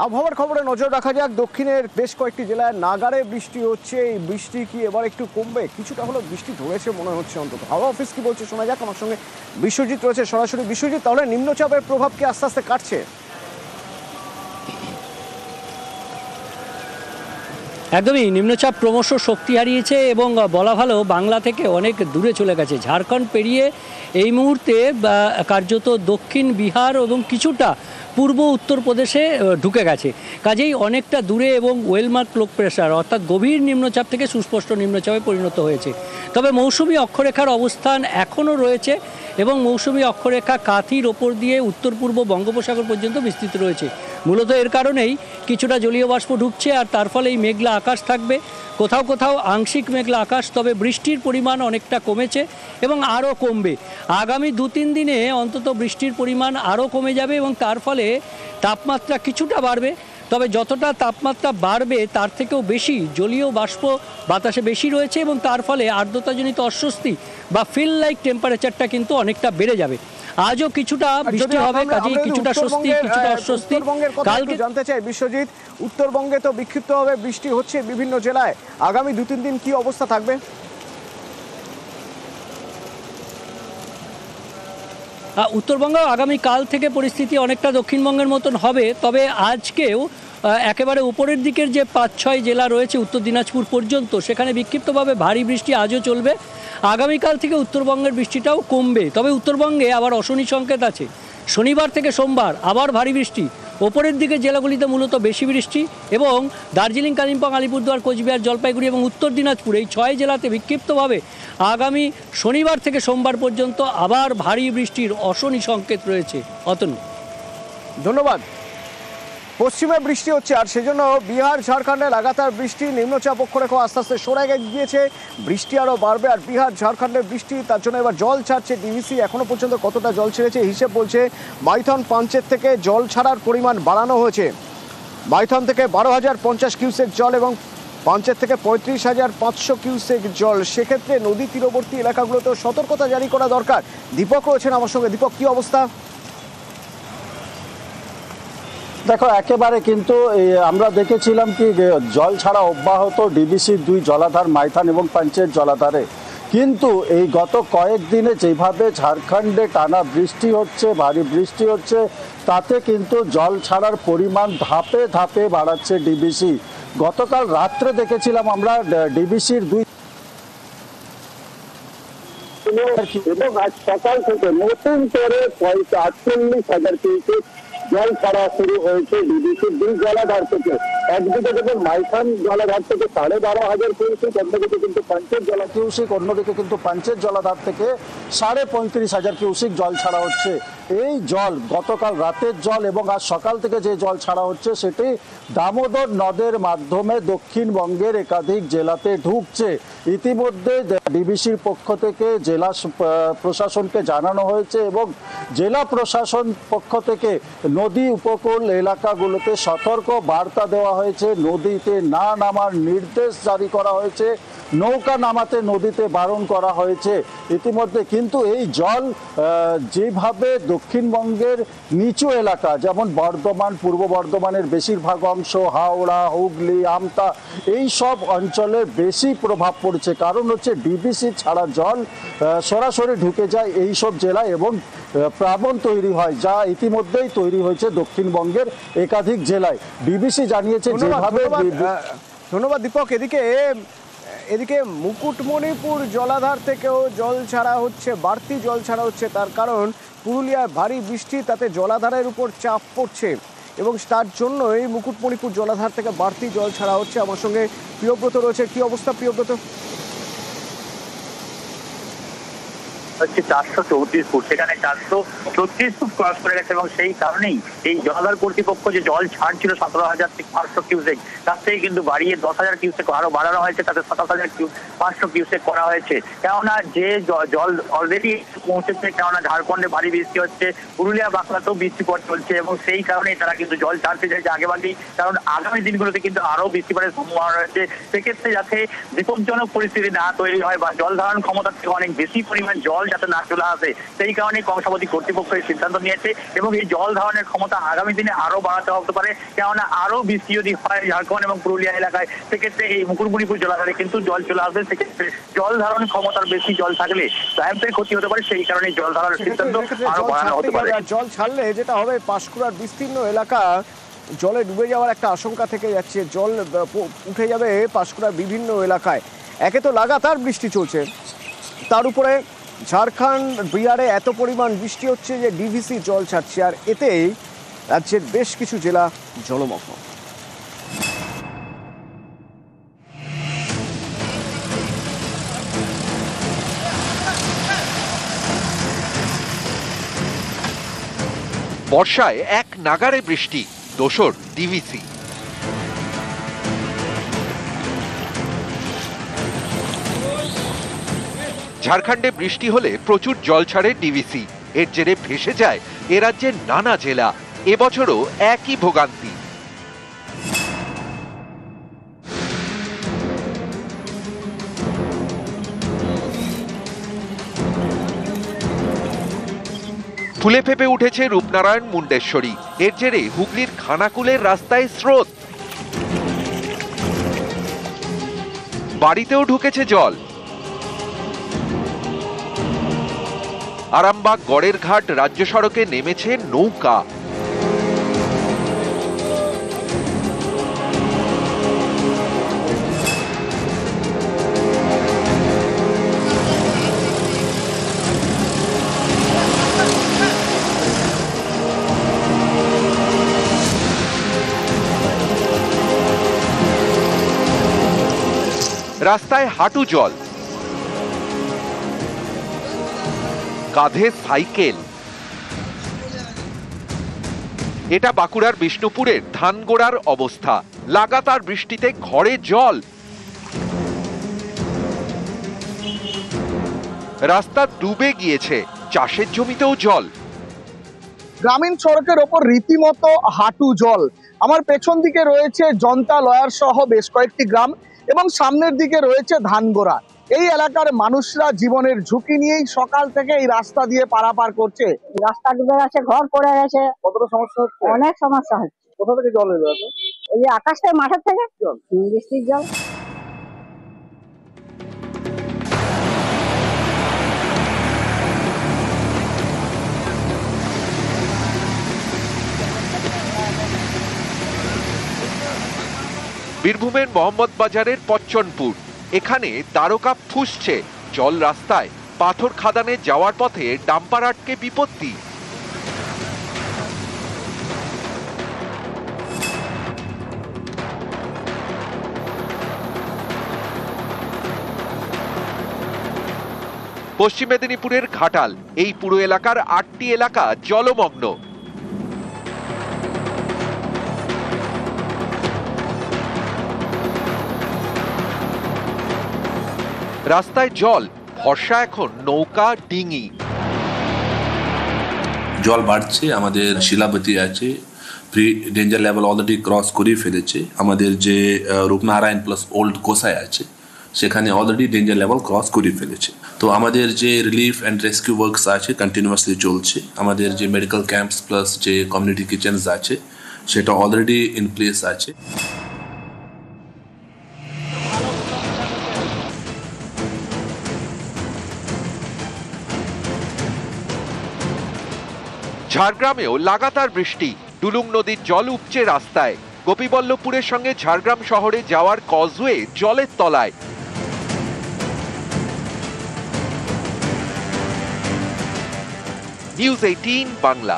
আবহাওয়ার খবরে নজর রাখা যাক। দক্ষিণের বেশ কয়েকটি জেলায় নাগারে বৃষ্টি হচ্ছে। এই বৃষ্টি কি এবার একটু কমবে? কিছুটা হলো বৃষ্টি ধরেছে মনে হচ্ছে অন্তত। হাওয়া অফিস কি বলছে শোনা যাক। আমার সঙ্গে বিশ্বজিৎ রয়েছে সরাসরি। বিশ্বজিৎ, তাহলে নিম্নচাপের প্রভাব কি আস্তে আস্তে কাটছে? একদমই, নিম্নচাপ ক্রমশ শক্তি হারিয়েছে এবং বলা ভালো বাংলা থেকে অনেক দূরে চলে গেছে। ঝাড়খণ্ড পেরিয়ে এই মুহূর্তে কার্যত দক্ষিণ বিহার এবং কিছুটা পূর্ব উত্তরপ্রদেশে ঢুকে গেছে। কাজেই অনেকটা দূরে এবং ওয়েলমার্ক লো প্রেশার অর্থাৎ গভীর নিম্নচাপ থেকে সুস্পষ্ট নিম্নচাপে পরিণত হয়েছে। তবে মৌসুমি অক্ষরেখার অবস্থান এখনও রয়েছে এবং মৌসুমি অক্ষরেখা কাঁথির ওপর দিয়ে উত্তর পূর্ব বঙ্গোপসাগর পর্যন্ত বিস্তৃত রয়েছে। মূলত এর কারণেই কিছুটা জলীয় বাষ্প ঢুকছে আর তার ফলে এই মেঘলা আকাশ থাকবে, কোথাও কোথাও আংশিক মেঘলা আকাশ। তবে বৃষ্টির পরিমাণ অনেকটা কমেছে এবং আরও কমবে। আগামী 2-3 দিনে অন্তত বৃষ্টির পরিমাণ আরও কমে যাবে এবং তার ফলে তাপমাত্রা কিছুটা বাড়বে। তবে যতটা তাপমাত্রা বাড়বে তার থেকেও বেশি জলীয় বাষ্প বাতাসে বেশি রয়েছে এবং তার ফলে আর্দ্রতাজনিত অস্বস্তি বা ফিল লাইক টেম্পারেচারটা কিন্তু অনেকটা বেড়ে যাবে। আজও কিছুটা বৃষ্টি হবে, কাজেই কিছুটা স্বস্তি কিছুটা অস্বস্তি। কালকে জানতে চাই বিশ্বজিৎ, উত্তরবঙ্গে তো বিক্ষিপ্তভাবে বৃষ্টি হচ্ছে বিভিন্ন জেলায়, আগামী 2-3 দিন কি অবস্থা থাকবে? উত্তরবঙ্গ আগামীকাল থেকে পরিস্থিতি অনেকটা দক্ষিণবঙ্গের মতন হবে। তবে আজকেও একেবারে উপরের দিকের যে 5-6 জেলা রয়েছে উত্তর দিনাজপুর পর্যন্ত, সেখানে বিক্ষিপ্তভাবে ভারী বৃষ্টি আজও চলবে। আগামীকাল থেকে উত্তরবঙ্গের বৃষ্টিটাও কমবে। তবে উত্তরবঙ্গে আবার অশনি সংকেত আছে। শনিবার থেকে সোমবার আবার ভারী বৃষ্টি। ওপরের দিকে জেলাগুলিতে মূলত বেশি বৃষ্টি এবং দার্জিলিং, কালিম্পং, আলিপুরদুয়ার, কোচবিহার, জলপাইগুড়ি এবং উত্তর দিনাজপুর এই 6 জেলাতে বিক্ষিপ্তভাবে আগামী শনিবার থেকে সোমবার পর্যন্ত আবার ভারী বৃষ্টির অশনি সংকেত রয়েছে। অতনু, ধন্যবাদ। পশ্চিমে বৃষ্টি হচ্ছে আর সেজন্য বিহার ঝাড়খণ্ডে লাগাতার বৃষ্টি। নিম্নচাপ অক্ষরেখা আস্তে আস্তে সরে গিয়েছে, বৃষ্টি আরও বাড়বে। আর বিহার ঝাড়খণ্ডের বৃষ্টি, তার জন্য এবার জল ছাড়ছে ডিভিসি। এখনো পর্যন্ত কতটা জল ছেড়েছে হিসেব বলছে মাইথন পাঞ্চেত থেকে জল ছাড়ার পরিমাণ বাড়ানো হয়েছে। মাইথন থেকে 12,050 কিউসেক জল এবং পাঞ্চেত থেকে 35,500 কিউসেক জল। সেক্ষেত্রে নদী তীরবর্তী এলাকাগুলোতেও সতর্কতা জারি করা দরকার। দীপক রয়েছেন আমার সঙ্গে। দীপক, কি অবস্থা? দেখো, একেবারে কিন্তু আমরা দেখেছিলাম কি জল ছাড়া অব্যাহত ডিবিসির 2 জলাধার মাইথান এবং পাঞ্চেত জলাধারে। কিন্তু এই গত কয়েকদিনে যেভাবে ঝাড়খণ্ডে টানা বৃষ্টি হচ্ছে, ভারী বৃষ্টি হচ্ছে, তাতে কিন্তু জল ছাড়ার পরিমাণ ধাপে ধাপে বাড়াচ্ছে ডিবিসি। গতকাল রাত্রে দেখেছিলাম আমরা ডিবিসির 2 এবং আজ সকাল থেকে নতুন করে 48,000 কিউসেক জল ছাড়া শুরু হয়েছে ডিবিসির 2 জলাধার থেকে। একদিকে দেখুন মাইথান জলাধার থেকে 12,500 কিউসেক, অন্যদিকে কিন্তু পাঞ্চেত জলা কিউসেক, অন্যদিকে কিন্তু পাঞ্চেত জলাধার থেকে 35,500 কিউসেক জল ছাড়া হচ্ছে। এই জল গতকাল রাতের জল এবং আজ সকাল থেকে যে জল ছাড়া হচ্ছে সেটি দামোদর নদের মাধ্যমে দক্ষিণবঙ্গের একাধিক জেলাতে ঢুকছে। ইতিমধ্যে ডিবিসির পক্ষ থেকে জেলা প্রশাসনকে জানানো হয়েছে এবং জেলা প্রশাসন পক্ষ থেকে নদী উপকূল এলাকাগুলোতে সতর্ক বার্তা দেওয়া হয়েছে, নদীতে না নামার নির্দেশ জারি করা হয়েছে, নৌকা নামাতে নদীতে বারণ করা হয়েছে ইতিমধ্যে। কিন্তু এই জল যেভাবে দক্ষিণবঙ্গের নিচু এলাকা যেমন বর্ধমান, পূর্ব বর্ধমানের বেশিরভাগ অংশ, হাওড়া, হুগলি, আমতা, এই সব অঞ্চলে বেশি প্রভাব পড়ছে। কারণ হচ্ছে ডিবিসি ছাড়া জল সরাসরি ঢুকে যায় এই সব জেলায় এবং প্লাবন তৈরি হয়, যা ইতিমধ্যেই তৈরি হয়েছে দক্ষিণবঙ্গের একাধিক জেলায়। ডিবিসি জানিয়েছে যেভাবে। ধন্যবাদ দীপক। এদিকে মুকুটমণিপুর জলাধার থেকেও জল ছাড়া হচ্ছে, বাড়তি জল ছাড়া হচ্ছে। তার কারণ পুরুলিয়ায় ভারী বৃষ্টি, তাতে জলাধারের উপর চাপ পড়ছে এবং তার জন্যই মুকুটমণিপুর জলাধার থেকে বাড়তি জল ছাড়া হচ্ছে। আমার সঙ্গে প্রিয়ব্রত রয়েছে। কি অবস্থা প্রিয়ব্রত? হচ্ছে 434 ফুট, সেখানে 436 ফুট ক্রস করে গেছে এবং সেই কারণেই এই জলাধার কর্তৃপক্ষ যে জল ছাড়ছিল 17,500 কিউসেক, তার থেকে কিন্তু বাড়িয়ে 10,000 কিউসেক আরো বাড়ানো হয়েছে, তাতে 27,500 কিউসেক করা হয়েছে। কেননা যে জল অলরেডি পৌঁছেছে, কেননা ঝাড়খণ্ডে ভারী বৃষ্টি হচ্ছে, পুরুলিয়া বাঁকুড়াতেও বৃষ্টিপাত চলছে এবং সেই কারণেই তারা কিন্তু জল ছাড়তে চাইছে আগেভাগেই। কারণ আগামী দিনগুলোতে কিন্তু আরো বৃষ্টিপাতের সম্ভাবনা রয়েছে। সেক্ষেত্রে যাতে বিপজ্জনক পরিস্থিতি না তৈরি হয় বা জল ধারণ ক্ষমতার থেকে অনেক বেশি পরিমাণ জল যাতে না চলে আসে, সেই কারণে কংসাবতী কর্তৃপক্ষ এই সিদ্ধান্ত নিয়েছে এবং এই জল ধারণের ক্ষমতা আগামী দিনে আরো বাড়াতে হতে পারে। কেননা আরো বৃষ্টি যদি হয় ঝাড়খণ্ড এবং পুরুলিয়া এলাকায়, সেক্ষেত্রে এই মুকুটমণিপুর জলাধারে কিন্তু জল চলে আসবে। সেক্ষেত্রে জল ধারণের ক্ষমতার বেশি জল থাকলে স্বাভাবিক ক্ষতি হতে পারে, সেই কারণে জল ধারণের সিদ্ধান্ত আরো বাড়ানো হতে পারে। জল ছাড়লে যেটা হবে, পাঁশকুড়ার বিস্তীর্ণ এলাকা জলে ডুবে যাওয়ার একটা আশঙ্কা থেকে যাচ্ছে। জল উঠে যাবে পাঁশকুড়ার বিভিন্ন এলাকায়। একে তো লাগাতার বৃষ্টি চলছে, তার উপরে ঝাড়খণ্ড বিহারে এত পরিমাণ বৃষ্টি হচ্ছে যে ডিভিসি জল ছাড়ছে, আর এতেই রাজ্যের বেশ কিছু জেলা জলমগ্ন। বর্ষায় এক নাগাড়ে বৃষ্টি, দোসর ডিভিসি। ঝাড়খণ্ডে বৃষ্টি হলে প্রচুর জল ছাড়ে ডিভিসি। এর জেরে ভেসে যায় এ রাজ্যের নানা জেলা। এবছরও একই ভোগান্তি। ফুলে ফেপে উঠেছে রূপনারায়ণ মুন্ডেশ্বরী। এর জেরে হুগলির খানাকুলের রাস্তায় স্রোত, বাড়িতেও ঢুকেছে জল। আরামবাগ গড়ের ঘাট রাজ্য সড়কে নেমেছে নৌকা। রাস্তায় হাঁটু জল, কাঁধে সাইকেল। এটা বাঁকুড়ার বিষ্ণুপুরের ধানগোড়ার অবস্থা। লাগাতার বৃষ্টিতে ঘরে জল, রাস্তা ডুবে গিয়েছে, চাষের জমিতেও জল। গ্রামীণ সড়কের ওপর রীতিমতো হাঁটু জল। আমার পেছন দিকে রয়েছে জন্তা লয়ার সহ বেশ কয়েকটি গ্রাম এবং সামনের দিকে রয়েছে ধানগোড়া। এই এলাকার মানুষরা জীবনের ঝুঁকি নিয়েই সকাল থেকে এই রাস্তা দিয়ে পারাপার করছে। রাস্তা ডুবে গেছে, ঘর পড়ে গেছে, কতটা সমস্যা হচ্ছে? অনেক সমস্যা হচ্ছে। কোথা থেকে জল এলো? ওই যে আকাশ থেকে, মাঠের থেকে জল, বৃষ্টির জল। বীরভূমের মোহাম্মদ বাজারের পচ্চনপুর, এখানে দ্বারকা ফুসছে জল। রাস্তায় পাথর খাদানে যাওয়ার পথে ডাম্পার আটকে বিপত্তি। পশ্চিম মেদিনীপুরের ঘাটাল, এই পুরো এলাকার ৮টি এলাকা জলমগ্ন। রাস্তায় জল, ভরসা এখন নৌকা, ডিঙি। জল বাড়ছে, আমাদের শিলাবতী আছে, pre danger level already cross করে ফেলেছে। আমাদের যে রূপনারায়ণ প্লাস ওল্ড কোসায় আছে, সেখানে অলরেডি ডেঞ্জার লেভেল ক্রস করে ফেলেছে। তো আমাদের যে রিলিফ অ্যান্ড রেস্কিউ ওয়ার্কস আছে কন্টিনিউয়াসলি চলছে। আমাদের যে মেডিকেল ক্যাম্পস প্লাস যে কমিউনিটি কিচেনস আছে, সেটা অলরেডি ইন প্লেস আছে। ঝাড়গ্রামেও লাগাতার বৃষ্টি, ডুলুং নদীর জল উপচে রাস্তায়। গোপীবল্লভপুরের সঙ্গে ঝাড়গ্রাম শহরে যাওয়ার কজওয়ে জলের তলায়। নিউজ 18 বাংলা।